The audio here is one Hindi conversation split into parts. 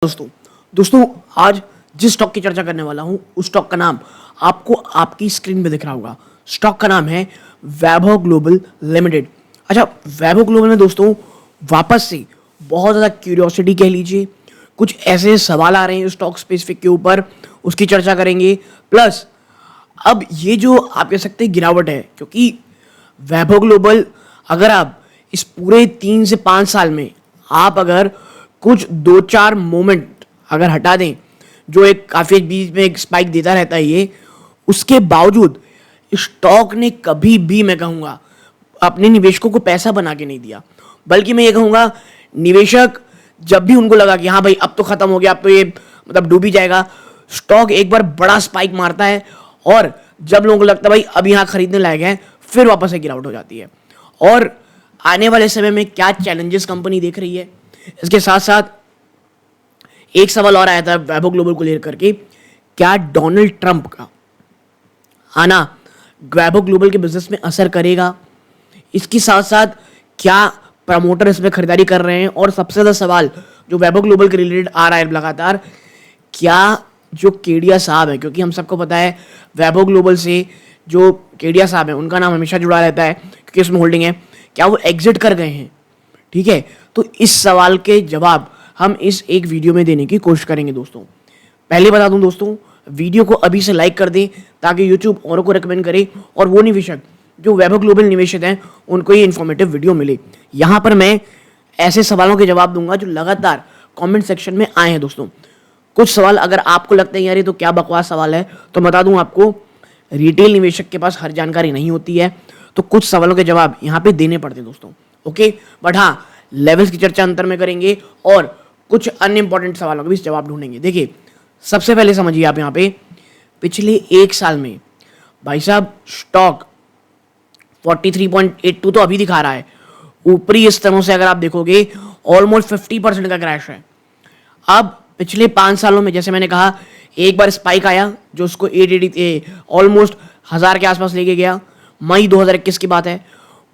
दोस्तों दोस्तों आज जिस स्टॉक की चर्चा करने वाला हूं उस स्टॉक का नाम आपको आपकी स्क्रीन पे दिख रहा होगा। स्टॉक का नाम है वैभव ग्लोबल लिमिटेड। अच्छा, वैभव ग्लोबल में दोस्तों वापस से बहुत ज़्यादा क्यूरियोसिटी कह लीजिए, कुछ ऐसे सवाल आ रहे हैं स्टॉक स्पेसिफिक के ऊपर, उसकी चर्चा करेंगे। प्लस अब ये जो आप कह सकते हैं गिरावट है, क्योंकि वैभव ग्लोबल अगर आप इस पूरे 3 से 5 साल में आप अगर कुछ 2-4 मोमेंट अगर हटा दें, जो एक काफ़ी बीच में एक स्पाइक देता रहता है ये, उसके बावजूद स्टॉक ने कभी भी, मैं कहूँगा, अपने निवेशकों को पैसा बना के नहीं दिया। बल्कि मैं ये कहूँगा, निवेशक जब भी उनको लगा कि हाँ भाई अब तो ख़त्म हो गया, अब तो ये मतलब डूब ही जाएगा, स्टॉक एक बार बड़ा स्पाइक मारता है और जब लोगों को लगता है भाई अब यहाँ खरीदने लायक है, फिर वापस से गिरावट हो जाती है। और आने वाले समय में क्या चैलेंजेस कंपनी देख रही है, इसके साथ साथ एक सवाल और आया था वैभव ग्लोबल को लेकर के, क्या डोनाल्ड ट्रंप का आना वैभव ग्लोबल के बिजनेस में असर करेगा, इसके साथ साथ क्या प्रमोटर इसमें खरीदारी कर रहे हैं, और सबसे ज़्यादा सवाल जो वैभव ग्लोबल के रिलेटेड आ रहा है लगातार, क्या जो केडिया साहब है, क्योंकि हम सबको पता है वैभव ग्लोबल से जो केडिया साहब है उनका नाम हमेशा जुड़ा रहता है क्योंकि इसमें होल्डिंग है, क्या वो एग्जिट कर गए हैं। ठीक है, तो इस सवाल के जवाब हम इस एक वीडियो में देने की कोशिश करेंगे। दोस्तों पहले बता दूं दोस्तों, वीडियो को अभी से लाइक कर दें ताकि यूट्यूब औरों को रेकमेंड करे और वो निवेशक जो वैभव ग्लोबल निवेशक हैं उनको ये इन्फॉर्मेटिव वीडियो मिले। यहाँ पर मैं ऐसे सवालों के जवाब दूंगा जो लगातार कमेंट सेक्शन में आए हैं। दोस्तों कुछ सवाल अगर आपको लगता है यार ये तो क्या बकवास सवाल है, तो बता दूं आपको, रिटेल निवेशक के पास हर जानकारी नहीं होती है, तो कुछ सवालों के जवाब यहाँ पे देने पड़ते हैं दोस्तों। ओके, बट हाँ, लेवल्स की चर्चा अंतर में करेंगे और कुछ अन्य इंपॉर्टेंट सवालों के भी जवाब ढूंढेंगे। देखिए, सबसे पहले समझिए आप यहाँ पे पिछले 1 साल में भाई साहब स्टॉक 43.82 तो अभी दिखा रहा है, ऊपरी स्तरों से अगर आप देखोगे ऑलमोस्ट 50% का क्रैश है। अब पिछले 5 सालों में जैसे मैंने कहा, एक बार स्पाइक आया जो उसको 880 ऑलमोस्ट 1000 के आसपास लेके गया, मई 2021 की बात है।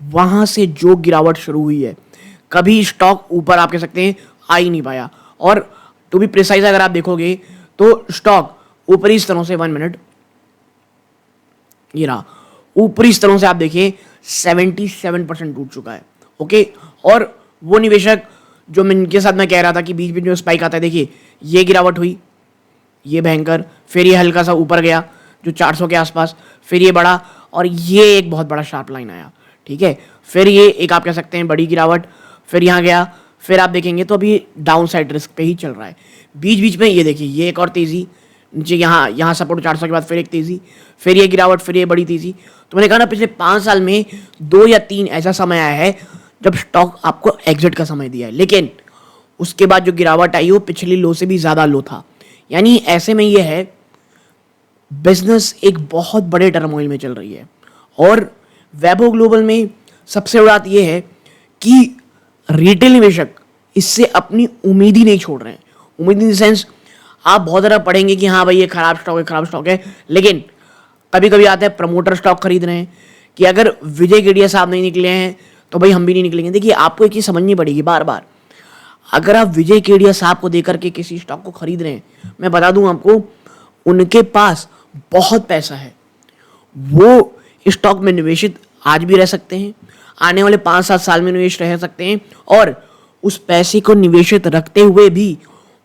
वहां से जो गिरावट शुरू हुई है, कभी स्टॉक ऊपर आप कह सकते हैं आ ही नहीं पाया। और टू बी प्रिसाइज अगर आप देखोगे तो स्टॉक ऊपरी स्तरों से 1 मिनट, ये रहा, ऊपरी स्तरों से आप देखिए 77% टूट चुका है। ओके, और वो निवेशक जो मैं इनके साथ मैं कह रहा था कि बीच बीच में स्पाइक आता है, देखिए ये गिरावट हुई, ये भयंकर, फिर ये हल्का सा ऊपर गया जो 400 के आसपास, फिर ये बढ़ा और ये एक बहुत बड़ा शार्प लाइन आया। ठीक है, फिर ये एक आप कह सकते हैं बड़ी गिरावट, फिर यहाँ गया, फिर आप देखेंगे तो अभी डाउन साइड रिस्क पे ही चल रहा है। बीच बीच में ये देखिए ये एक और तेज़ी नीचे, यहाँ सपोर्ट 400 के बाद फिर एक तेज़ी, फिर ये गिरावट, फिर ये बड़ी तेज़ी। तो मैंने कहा ना, पिछले 5 साल में 2 या 3 ऐसा समय आया है जब स्टॉक आपको एग्जिट का समय दिया है, लेकिन उसके बाद जो गिरावट आई वो पिछली लो से भी ज़्यादा लो था। यानी ऐसे में ये है, बिजनेस एक बहुत बड़े टर्मोइल में चल रही है। और वैभव ग्लोबल में सबसे बड़ी बात यह है कि रिटेल निवेशक इससे अपनी उम्मीद ही नहीं छोड़ रहे हैं। उम्मीद इन द सेंस, आप बहुत ज़्यादा पढ़ेंगे कि हाँ भाई ये खराब स्टॉक है, लेकिन कभी कभी आता है प्रमोटर स्टॉक खरीद रहे हैं कि अगर विजय केडिया साहब नहीं निकले हैं तो भाई हम भी नहीं निकलेंगे। देखिए, आपको एक चीज़ समझनी पड़ेगी बार बार, अगर आप विजय केडिया साहब को देकर के किसी स्टॉक को खरीद रहे हैं, मैं बता दूं आपको, उनके पास बहुत पैसा है, वो स्टॉक में निवेशित आज भी रह सकते हैं, आने वाले 5-7 साल में निवेश रह सकते हैं, और उस पैसे को निवेशित रखते हुए भी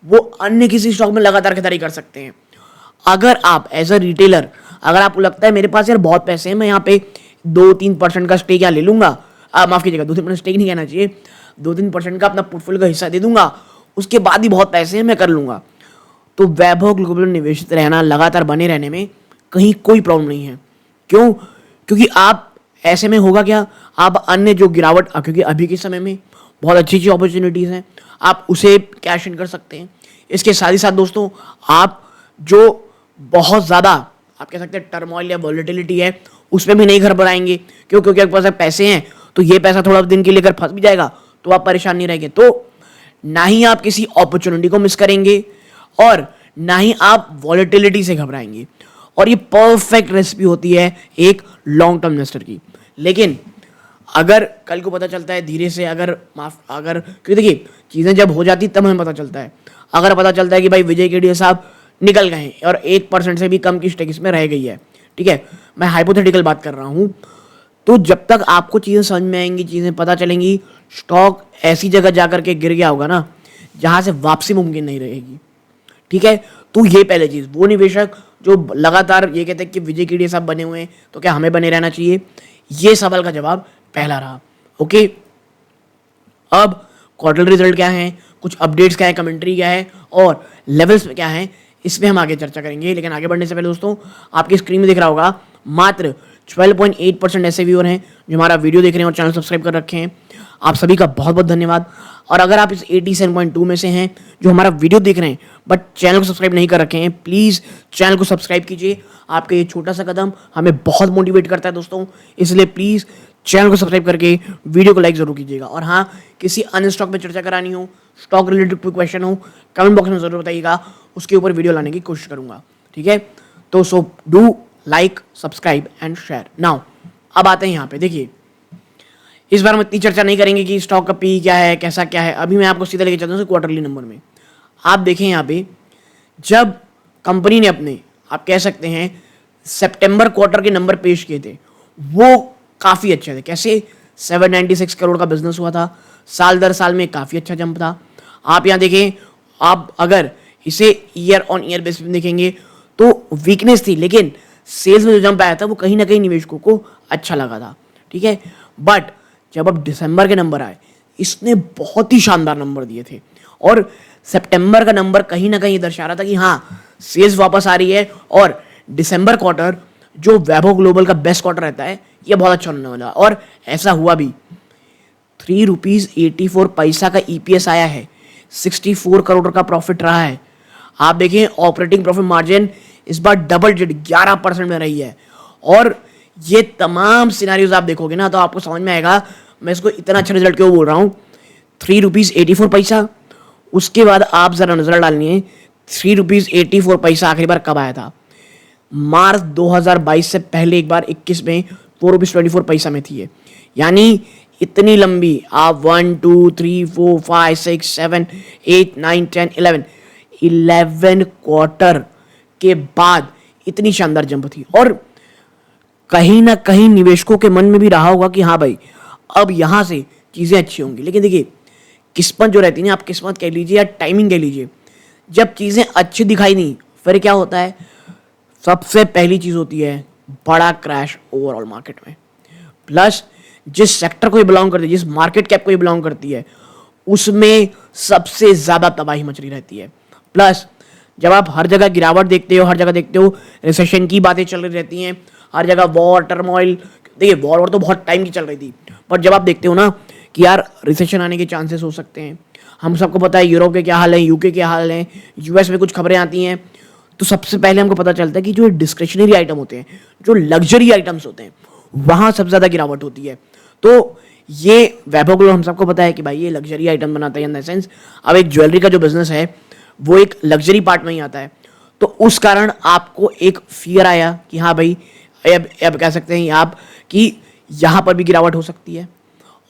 वो अन्य किसी स्टॉक में लगातार खरीदारी कर सकते हैं। अगर आप एज अ रिटेलर, अगर आपको लगता है मेरे पास यार बहुत पैसे हैं, मैं यहाँ पे 2-3% का स्टेक यहाँ ले लूंगा, माफ कीजिएगा 2-3% स्टेक नहीं कहना चाहिए, 2-3% का अपना पोर्टफोलियो का हिस्सा दे दूंगा, उसके बाद ही बहुत पैसे हैं मैं कर लूंगा, तो वैभव ग्लोबल निवेशित रहना, लगातार बने रहने में कहीं कोई प्रॉब्लम नहीं है। क्यों? क्योंकि आप ऐसे में होगा क्या, आप अन्य जो गिरावट, क्योंकि अभी के समय में बहुत अच्छी अच्छी अपॉर्चुनिटीज़ हैं, आप उसे कैश इन कर सकते हैं। इसके साथ ही साथ दोस्तों, आप जो बहुत ज़्यादा आप कह सकते हैं टर्मोइल या वॉलेटिलिटी है, उसमें भी नहीं घबराएंगे। क्यों? क्योंकि आपके पास पैसे हैं, तो ये पैसा थोड़ा दिन के लिए अगर फंस भी जाएगा तो आप परेशान नहीं रहेंगे। तो ना ही आप किसी अपॉर्चुनिटी को मिस करेंगे और ना ही आप वॉलेटिलिटी से घबराएंगे, और ये परफेक्ट रेसिपी होती है एक लॉन्ग टर्म इन्वेस्टर की। लेकिन अगर कल को पता चलता है धीरे से, अगर क्योंकि देखिए चीज़ें जब हो जाती तब हमें पता चलता है। अगर पता चलता है कि भाई विजय केडिया साहब निकल गए हैं और 1% से भी कम की स्टेक इसमें रह गई है, ठीक है, मैं हाइपोथेटिकल बात कर रहा हूँ, तो जब तक आपको चीज़ें समझ में आएंगी, चीज़ें पता चलेंगी, स्टॉक ऐसी जगह जा करके गिर गया होगा ना जहाँ से वापसी मुमकिन नहीं रहेगी, ठीक है। तो ये पहले चीज़, वो निवेशक जो लगातार ये कहते हैं कि विजय केडिया साहब बने हुए हैं तो क्या हमें बने रहना चाहिए, ये सवाल का जवाब पहला रहा। ओके, अब क्वार्टर रिजल्ट क्या है, कुछ अपडेट्स क्या है, कमेंट्री क्या है और लेवल्स में क्या है, इसमें हम आगे चर्चा करेंगे। लेकिन आगे बढ़ने से पहले दोस्तों, आपकी स्क्रीन में दिख रहा होगा मात्र 12.8% ऐसे व्यूअर हैं जो हमारा वीडियो देख रहे हैं और चैनल सब्सक्राइब कर रखे हैं। आप सभी का बहुत बहुत धन्यवाद। और अगर आप इस 87.2 में से हैं जो हमारा वीडियो देख रहे हैं बट चैनल को सब्सक्राइब नहीं कर रखे हैं, प्लीज़ चैनल को सब्सक्राइब कीजिए। आपका ये छोटा सा कदम हमें बहुत मोटिवेट करता है दोस्तों, इसलिए प्लीज़ चैनल को सब्सक्राइब करके वीडियो को लाइक जरूर कीजिएगा। और हाँ, किसी अन्य स्टॉक में चर्चा करानी हो, स्टॉक रिलेटेड कोई क्वेश्चन हो, कमेंट बॉक्स में जरूर बताइएगा, उसके ऊपर वीडियो लाने की कोशिश करूंगा, ठीक है। तो so do like, subscribe and share. Now अब आते हैं यहाँ पे, देखिए इस बार हम इतनी चर्चा नहीं करेंगे कि स्टॉक का पी क्या है, कैसा क्या है, अभी मैं आपको सीधा लेके चलता हूँ क्वार्टरली नंबर में। आप देखें यहाँ पे, जब कंपनी ने अपने, आप कह सकते हैं सितंबर क्वार्टर के नंबर पेश किए थे, वो काफ़ी अच्छे थे। कैसे, 796 करोड़ का बिजनेस हुआ था, साल दर साल में काफ़ी अच्छा जंप था। आप यहाँ देखें, आप अगर इसे ईयर ऑन ईयर बेसिस में देखेंगे तो वीकनेस थी, लेकिन सेल्स में जो जंप आया था वो कहीं ना कहीं निवेशकों को अच्छा लगा था, ठीक है। बट जब अब दिसंबर के नंबर आए, इसने बहुत ही शानदार नंबर दिए थे और सितंबर का नंबर कहीं ना कहीं दर्शा रहा था कि हाँ सेल्स वापस आ रही है और दिसंबर क्वार्टर जो वैभव ग्लोबल का बेस्ट क्वार्टर रहता है, ये बहुत अच्छा होने वाला। और ऐसा हुआ भी, ₹3.84 का ईपीएस आया है, 64 करोड़ का प्रॉफिट रहा है। आप देखें ऑपरेटिंग प्रॉफिट मार्जिन इस बार डबल डिजिट 11% में रही है। और ये तमाम सिनारियोज आप देखोगे ना तो आपको समझ में आएगा मैं इसको इतना अच्छा रिजल्ट क्यों बोल रहा हूँ। ₹3.84, उसके बाद आप जरा नजर डालनी है, ₹3.84 आखिरी बार कब आया था, मार्च 2022 से पहले एक बार 21 में ₹4.24 में थी। यानी इतनी लंबी, आप 1 2 3 4 5 6 7 8 9 10 11 क्वार्टर के बाद इतनी शानदार जंप थी। और कहीं ना कहीं निवेशकों के मन में भी रहा होगा कि हाँ भाई अब यहां से चीजें अच्छी होंगी। लेकिन देखिए किस्मत जो रहती है ना, आप किस्मत कह लीजिए या टाइमिंग कह लीजिए, जब चीजें अच्छी दिखाई नहीं फिर क्या होता है, सबसे पहली चीज होती है बड़ा क्रैश ओवरऑल मार्केट में। प्लस जिस सेक्टर को ये बिलोंग करती है, जिस मार्केट कैप को ये बिलोंग करती है, उसमें सबसे ज्यादा तबाही मच रही रहती है। प्लस जब आप हर जगह गिरावट देखते हो, हर जगह देखते हो रिसेशन की बातें चल रही रहती हैं, हर जगह वॉर टर्मोइल, देखिए वॉर तो बहुत टाइम की चल रही थी, पर जब आप देखते हो ना कि यार रिसेशन आने के चांसेस हो सकते हैं, हम सबको पता है यूरोप के क्या हाल है, यूके के हाल है, यूएस में कुछ खबरें आती हैं, तो सबसे पहले हमको पता चलता है कि जो डिस्क्रिशनरी आइटम होते हैं, जो लग्जरी आइटम्स होते हैं, वहां सबसे ज्यादा गिरावट होती है। तो ये वैभव ग्लोबल हम सबको पता है कि भाई ये लग्जरी आइटम बनाता है, इन द सेंस अब एक ज्वेलरी का जो बिजनेस है वो एक लग्जरी पार्ट में ही आता है। तो उस कारण आपको एक फियर आया कि हाँ भाई अब कह सकते हैं आप कि यहाँ पर भी गिरावट हो सकती है।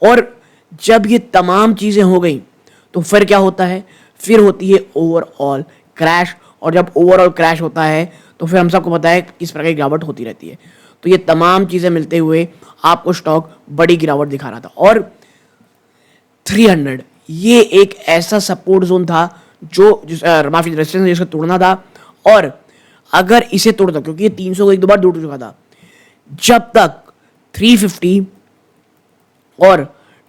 और जब ये तमाम चीज़ें हो गई तो फिर क्या होता है, फिर होती है ओवरऑल क्रैश। और जब ओवरऑल क्रैश होता है तो फिर हम सबको पता है किस प्रकार की गिरावट होती रहती है। तो ये तमाम चीज़ें मिलते हुए आपको स्टॉक बड़ी गिरावट दिखा रहा था। और 300 ये एक ऐसा सपोर्ट जोन था जो माफी रेजिस्टेंस जिसको तोड़ना था। और अगर इसे तोड़ता, क्योंकि ये 300 को एक दो बार टूट चुका था, जब तक 350 और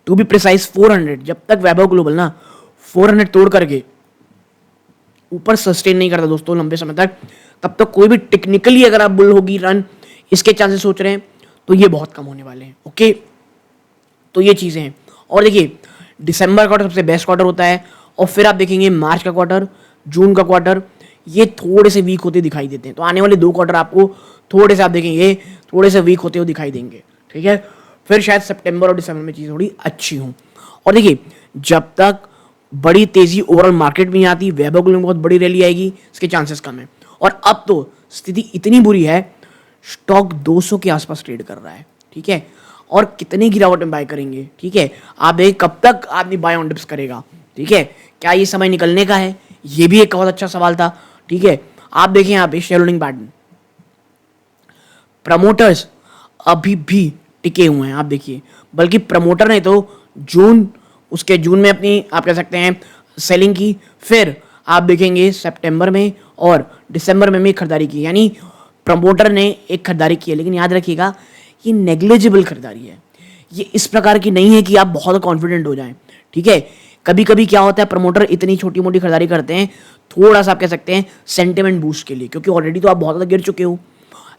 टू बी प्रिसाइज 400, जब तक वैभव ग्लोबल ना 400 तोड़ करके ऊपर सस्टेन नहीं करता दोस्तों लंबे समय तक, तब तक कोई भी टेक्निकली अगर आप बुल होगी रन इसके चांसेस सोच रहे हैं तो ये बहुत कम होने वाले हैं। ओके, तो ये चीज़ें हैं। और देखिए दिसंबर क्वार्टर सबसे बेस्ट क्वार्टर होता है, और फिर आप देखेंगे मार्च का क्वार्टर, जून का क्वार्टर, ये थोड़े से वीक होते दिखाई देते हैं। तो आने वाले 2 क्वार्टर आपको थोड़े से आप देखेंगे थोड़े से वीक होते हुए दिखाई देंगे, ठीक है। फिर शायद सितंबर और दिसंबर में चीज़ थोड़ी अच्छी हों। और देखिए जब तक बड़ी तेजी ओवरऑल मार्केट में आती, वैभव ग्लोबल में बहुत बड़ी रैली आएगी, इसके चांसेस कम है। और अब तो स्थिति इतनी बुरी है, स्टॉक 200 के आसपास ट्रेड कर रहा है, ठीक है। और कितनी गिरावट में बाय करेंगे, ठीक है। आप देखिए कब तक आदमी बाय ऑन डिप्स करेगा, ठीक है। क्या ये समय निकलने का है, ये भी एक बहुत अच्छा सवाल था, ठीक है। आप देखिए यहाँ पे शेयर होल्डिंग पैटर्न, प्रमोटर्स अभी भी टिके हुए हैं, आप देखिए, बल्कि प्रमोटर ने तो जून में अपनी आप कह सकते हैं सेलिंग की, फिर आप देखेंगे सितंबर में और दिसंबर में भी खरीदारी की, यानी प्रमोटर ने एक खरीदारी की है। लेकिन याद रखिएगा ये नेग्लिजिबल खरीदारी है, ये इस प्रकार की नहीं है कि आप बहुत कॉन्फिडेंट हो जाएं, ठीक है। कभी कभी क्या होता है, प्रमोटर इतनी छोटी मोटी खरीदारी करते हैं थोड़ा सा आप कह सकते हैं सेंटिमेंट बूस्ट के लिए, क्योंकि ऑलरेडी तो आप बहुत ज़्यादा गिर चुके हो।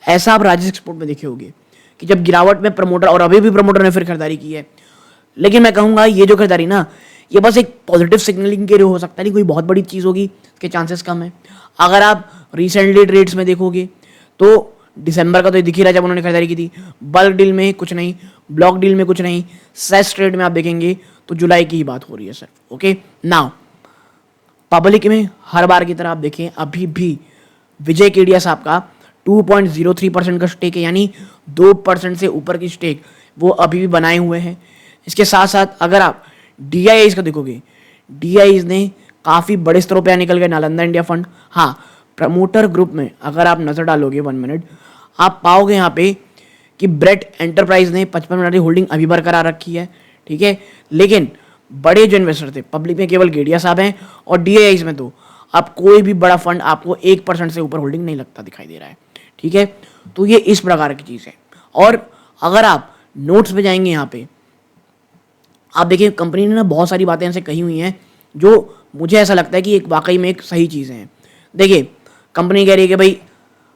ऐसा आप राजेश एक्सपोर्ट में देखे होंगे कि जब गिरावट में प्रमोटर, और अभी भी प्रमोटर ने फिर खरीदारी की है। लेकिन मैं कहूँगा ये जो खरीदारी ना, ये बस एक पॉजिटिव सिग्नलिंग के लिए हो सकता है, नहीं कोई बहुत बड़ी चीज़ होगी, इसके चांसेस कम है। अगर आप रिसेंटली ट्रेड्स में देखोगे तो दिसंबर का तो दिख ही रहा है जब उन्होंने खरीदारी की थी, बल्क डील में कुछ नहीं, ब्लॉक डील में कुछ नहीं, सेस ट्रेड में आप देखेंगे तो जुलाई की ही बात हो रही है सर, ओके। नाउ पब्लिक में हर बार की तरह आप देखें अभी भी विजय केडिया साहब का 2.03% का स्टेक है, यानी 2% से ऊपर की स्टेक वो अभी भी बनाए हुए हैं। इसके साथ साथ अगर आप DIIs का देखोगे, DIIs ने काफ़ी बड़े स्तरों पर निकल गए, नालंदा इंडिया फंड। हाँ, प्रमोटर ग्रुप में अगर आप नज़र डालोगे 1 मिनट, आप पाओगे यहाँ पे कि ब्रेट एंटरप्राइज ने 55 मिनट की होल्डिंग अभी बरकरार रखी है, ठीक है। लेकिन बड़े जो इन्वेस्टर थे पब्लिक में केवल गेडिया साहब हैं, और DIIs में तो अब कोई भी बड़ा फंड आपको 1% से ऊपर होल्डिंग नहीं लगता दिखाई दे रहा है, ठीक है। तो ये इस प्रकार की चीज़ है। और अगर आप नोट्स पे जाएंगे यहाँ पे आप देखिए कंपनी ने ना बहुत सारी बातें ऐसे कही हुई हैं जो मुझे ऐसा लगता है कि एक वाकई में एक सही चीज़ है। देखिए कंपनी कह रही है कि भाई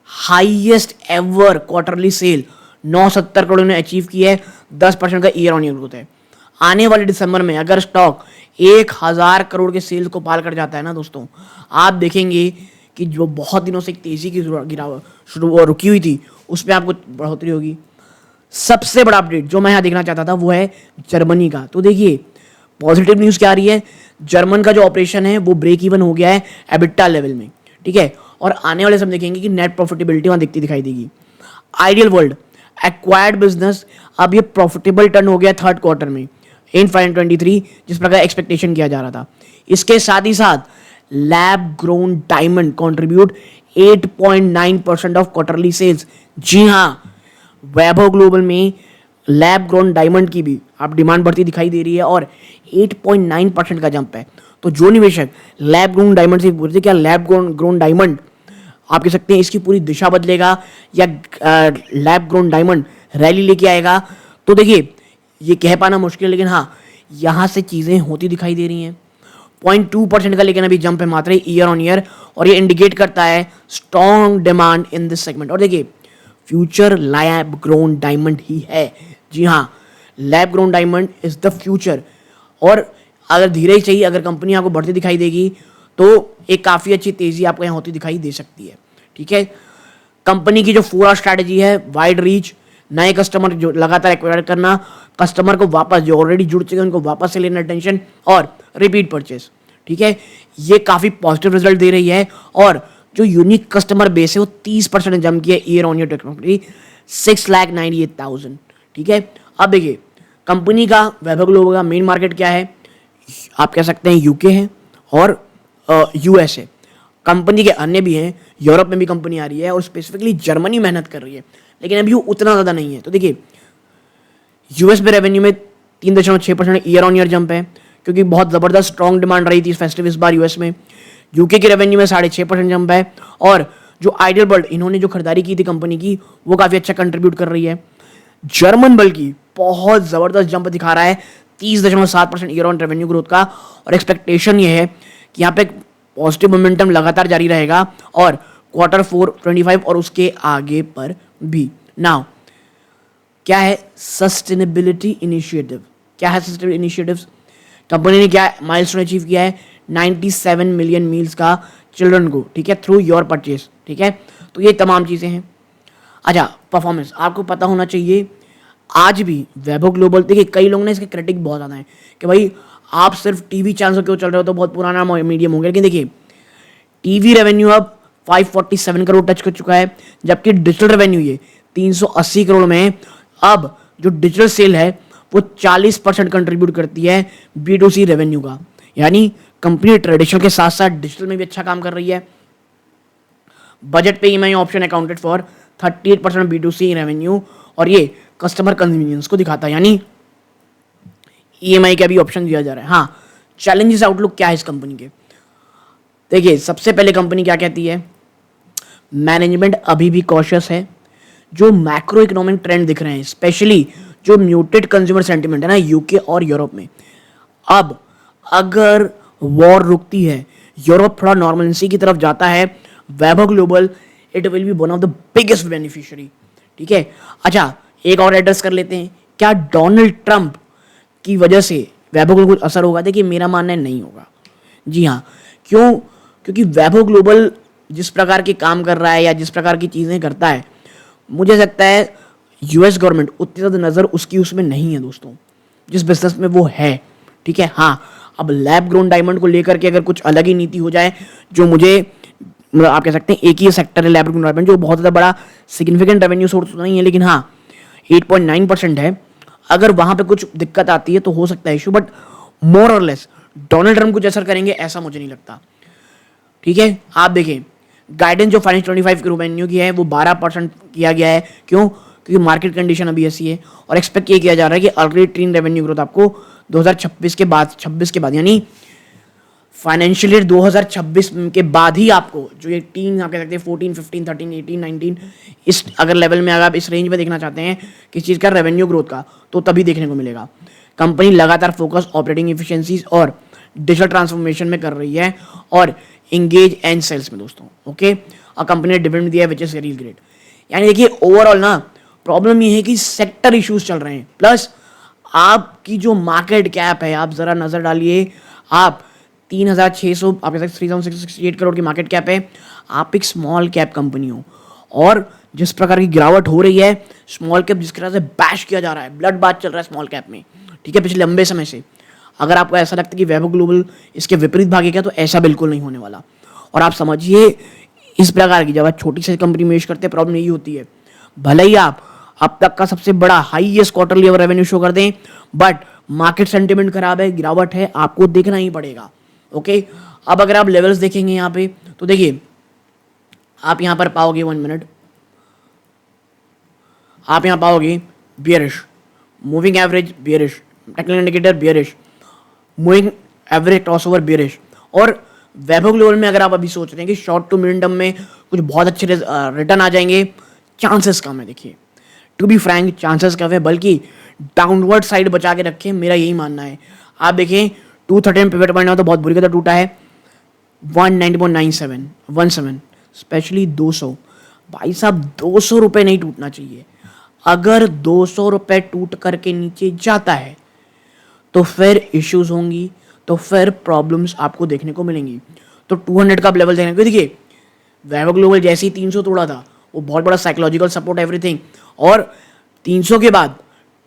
highest ever quarterly sale 970 crore ने अचीव की है, 10% का ईयर ऑन ईयर ग्रोथ है। आने वाले दिसंबर में अगर स्टॉक 1000 करोड़ के सेल्स को पार कर जाता है ना दोस्तों, आप देखेंगे कि जो बहुत दिनों से एक तेजी की गिरावट रुकी हुई थी उस पर आपको बढ़ोतरी होगी। सबसे बड़ा अपडेट जो मैं यहाँ देखना चाहता था वो है जर्मनी का। तो देखिए पॉजिटिव न्यूज़ क्या आ रही है, जर्मन का जो ऑपरेशन है वो ब्रेक इवन हो गया है एबिटा लेवल में, ठीक है। और आने वाले सब देखेंगे कि नेट प्रॉफिटेबिलिटी वहाँ दिखती दिखाई देगी। आइडियल वर्ल्ड एक्वायर्ड बिजनेस अब ये प्रॉफिटेबल टर्न हो गया थर्ड क्वार्टर में इन 2023 जिस प्रकार एक्सपेक्टेशन किया जा रहा था। इसके साथ ही साथ lab grown diamond contribute 8.9% of quarterly sales. जी हाँ, वैभव ग्लोबल में लैब ग्रोन डायमंड की भी आप डिमांड बढ़ती दिखाई दे रही है और 8.9% का जंप है। तो जो निवेशक लैब ग्रोन डायमंड से पूछते क्या लैब ग्रोन डायमंड आप कह सकते हैं इसकी पूरी दिशा बदलेगा या लैब ग्रोन डायमंड रैली लेके आएगा, तो देखिए ये कह पाना मुश्किल है, लेकिन हाँ यहाँ से चीज़ें होती दिखाई दे रही हैं। 0.2% का लेकिन अभी जंप है मात्र ईयर ऑन ईयर, और ये इंडिकेट करता है strong demand in this segment. और देखिए फ्यूचर लैब ग्रोन डायमंड ही है। जी हाँ, lab grown diamond is the future. और अगर धीरे ही चाहिए अगर कंपनी आपको बढ़ती दिखाई देगी तो एक काफ़ी अच्छी तेज़ी आपको यहाँ होती दिखाई दे सकती है, ठीक है। कंपनी की जो 4R स्ट्रैटेजी है, वाइड रीच, नए कस्टमर जो लगातार एक्वायर करना, कस्टमर को वापस जो ऑलरेडी जुड़ चुके हैं उनको वापस से लेना टेंशन, और रिपीट परचेस, ठीक है, ये काफ़ी पॉजिटिव रिजल्ट दे रही है। और जो यूनिक कस्टमर बेस है वो 30% जम किया ईयर ऑन ईयर टेक्नोलॉजी 6,98,000, ठीक है। अब देखिए कंपनी का वैभव ग्लोबल का मेन मार्केट क्या है, आप कह सकते हैं यूके है और US है। कंपनी के अन्य भी हैं, यूरोप में भी कंपनी आ रही है और स्पेसिफिकली जर्मनी मेहनत कर रही है, लेकिन अभी वो उतना ज़्यादा नहीं है। तो देखिए US में रेवेन्यू में 3.6% ईयर ऑन ईयर जंप है क्योंकि बहुत ज़बरदस्त स्ट्रॉन्ग डिमांड रही थी फेस्टिव इस बार US में। यूके की रेवेन्यू में 6.5% जंप है, और जो आइडियल वर्ल्ड इन्होंने जो खरीदारी की थी कंपनी की वो काफ़ी अच्छा कंट्रीब्यूट कर रही है। जर्मन बल्कि बहुत ज़बरदस्त जंप दिखा रहा है 30.7% ईयर ऑन रेवेन्यू ग्रोथ का, और एक्सपेक्टेशन ये है कि यहाँ पे पॉजिटिव मोमेंटम लगातार जारी रहेगा और Q4 25 और उसके आगे पर भी। नाउ क्या है सस्टेनेबिलिटी इनिशिएटिव, क्या है सस्टेनेबिलिटी इनिशिएटिव्स, कंपनी ने क्या माइलस्टोन अचीव किया है 97 मिलियन मील्स का चिल्ड्रन को, ठीक है, थ्रू योर परचेज, ठीक है। तो ये तमाम चीज़ें हैं। अच्छा परफॉर्मेंस आपको पता होना चाहिए, आज भी वैभव ग्लोबल, देखिए कई लोग ने इसके क्रिटिक बहुत ज़्यादा हैं कि भाई आप सिर्फ टीवी चैनल क्यों चल रहे हो, तो बहुत पुराना मीडियम हो गया। लेकिन देखिए टीवी रेवेन्यू अब 547 करोड़ टच कर चुका है, जबकि डिजिटल रेवेन्यू ये 380 करोड़ में अब जो डिजिटल सेल है वो 40% कंट्रीब्यूट करती है B2C रेवेन्यू का। यानी कंपनी ट्रेडिशनल के साथ साथ डिजिटल में भी अच्छा काम कर रही है। बजट पे EMI option accounted for 38% B2C revenue, और ये कस्टमर कन्वीनियंस को दिखाता है, यानी EMI का भी ऑप्शन दिया जा रहा है। हाँ, चैलेंजेस आउटलुक क्या है इस कंपनी के? देखिए, सबसे पहले कंपनी क्या कहती है, मैनेजमेंट अभी भी कॉशियस है। जो मैक्रो इकोनॉमिक ट्रेंड दिख रहे हैं, स्पेशली जो म्यूटेड कंज्यूमर सेंटिमेंट है ना यूके और यूरोप में, अब अगर वॉर रुकती है, यूरोप थोड़ा नॉर्मलेंसी की तरफ जाता है, Vaibhav global it will be one of the biggest beneficiary. ठीक है, अच्छा एक और एड्रेस कर लेते हैं, क्या डोनाल्ड ट्रंप की वजह से वैभव को कुछ असर होगा? देखिए, मेरा मानना है नहीं होगा। जी हाँ, क्यों? क्योंकि वैभव ग्लोबल जिस प्रकार के काम कर रहा है या जिस प्रकार की चीज़ें करता है, मुझे लगता है यूएस गवर्नमेंट उतनी ज़्यादा नज़र उसकी उसमें नहीं है दोस्तों, जिस बिजनेस में वो है। ठीक है, हाँ, अब लैब ग्रोन डायमंड को लेकर के अगर कुछ अलग ही नीति हो जाए, जो मुझे मतलब आप कह सकते हैं एक ही सेक्टर है लैब ग्रोन डायमंड, जो बहुत ज़्यादा बड़ा सिग्निफिकेंट रेवेन्यू सोर्स तो नहीं है, लेकिन हाँ 8.9% है, अगर वहाँ पे कुछ दिक्कत आती है तो हो सकता है इशू, बट मोर और लेस डोनाल्ड ट्रंप कुछ असर करेंगे ऐसा मुझे नहीं लगता। ठीक है, आप देखें गाइडेंस जो फाइनेंस 25 के रेवेन्यू की है वो 12% किया गया है। क्यों? क्योंकि मार्केट कंडीशन अभी ऐसी है, और एक्सपेक्ट ये किया जा रहा है कि अल्टरनेट ट्रेन रेवेन्यू ग्रोथ आपको 2026 के बाद यानी फाइनेंशियल ईयर 2026 के बाद ही आपको जो ये टीन आप कह सकते हैं 14, 15, 13, 18, 19 इस अगर लेवल में अगर आप इस रेंज में देखना चाहते हैं किस चीज़ का रेवेन्यू ग्रोथ का, तो तभी देखने को मिलेगा। कंपनी लगातार फोकस ऑपरेटिंग एफिशिएंसीज और डिजिटल ट्रांसफॉर्मेशन में कर रही है और इंगेज एंड सेल्स में दोस्तों। ओके, और कंपनी ने डिविडेंड दिया है विच इज वेरी ग्रेट। यानी देखिए ओवरऑल ना प्रॉब्लम ये है कि सेक्टर इश्यूज चल रहे हैं, प्लस आपकी जो मार्केट कैप है आप जरा नजर डालिए, आप 3,600 आप 3,668 करोड़ की मार्केट कैप है, आप एक स्मॉल कैप कंपनी हो, और जिस प्रकार की गिरावट हो रही है स्मॉल कैप जिस तरह से बैश किया जा रहा है, ब्लड बाथ चल रहा है स्मॉल कैप में। ठीक है, पिछले लंबे समय से अगर आपको ऐसा लगता है कि वैभव ग्लोबल इसके विपरीत भागेगा, तो ऐसा बिल्कुल नहीं होने वाला। और आप समझिए इस प्रकार की जब आप छोटी सी कंपनी में करते हैं प्रॉब्लम यही होती है, भले ही आप अब तक का सबसे बड़ा हाईएस्ट क्वार्टरली रेवेन्यू शो कर दें, बट मार्केट सेंटिमेंट खराब है, गिरावट है, आपको देखना ही पड़ेगा। ओके, अब अगर आप लेवल्स देखेंगे यहाँ पे, तो देखिए आप यहाँ पर पाओगे 1 मिनट, आप यहाँ पाओगे bearish, moving average bearish, technical indicator bearish, moving average crossover bearish. और वैभव ग्लोबल में अगर आप अभी सोच रहे हैं कि शॉर्ट टू मिड टर्म में कुछ बहुत अच्छे रिटर्न आ जाएंगे, चांसेस कम है। देखिए टू बी फ्रैंक चांसेस कम है, बल्कि डाउनवर्ड साइड बचा के रखें, मेरा यही मानना है। आप देखें 230 पिवट पॉइंट तो बहुत बुरी तरह टूटा है, 190.97 17 स्पेशली 200, भाई साहब 200 रुपये नहीं टूटना चाहिए। अगर 200 रुपये टूट करके नीचे जाता है तो फिर इश्यूज होंगी, तो फिर प्रॉब्लम्स आपको देखने को मिलेंगी। तो 200 का लेवल देखने को, देखिए वैभव ग्लोबल जैसे ही 300 तोड़ा था वो बहुत बड़ा साइकोलॉजिकल सपोर्ट एवरीथिंग, और 300 के बाद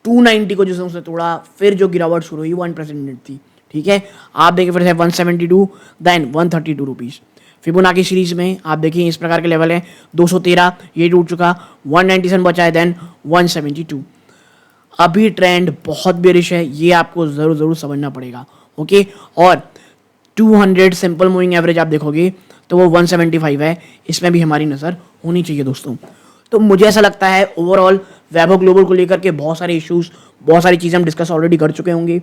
290 को जिसने उसने तोड़ा, फिर जो गिरावट शुरू हुई 1% थी। ठीक है, आप देखिए फिर से 172 देन 132 रुपीज़। फिबोनाची सीरीज में आप देखिए इस प्रकार के लेवल है, 213 ये टूट चुका, 197 बचा है, देन 172। अभी ट्रेंड बहुत बेरिश है, ये आपको ज़रूर समझना पड़ेगा। ओके, और 200 सिंपल मूविंग एवरेज आप देखोगे तो वो 175 है, इसमें भी हमारी नज़र होनी चाहिए दोस्तों। तो मुझे ऐसा लगता है ओवरऑल वैभव ग्लोबल को लेकर के बहुत सारे इश्यूज, बहुत सारी चीज़ें हम डिस्कस ऑलरेडी कर चुके होंगे।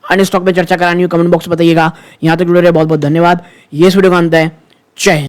अन्य स्टॉक में चर्चा करानी हो कमेंट बॉक्स बताइएगा। यहाँ तक जुड़े रहे बहुत बहुत धन्यवाद। ये इस वीडियो का अंत है। जय हिंद।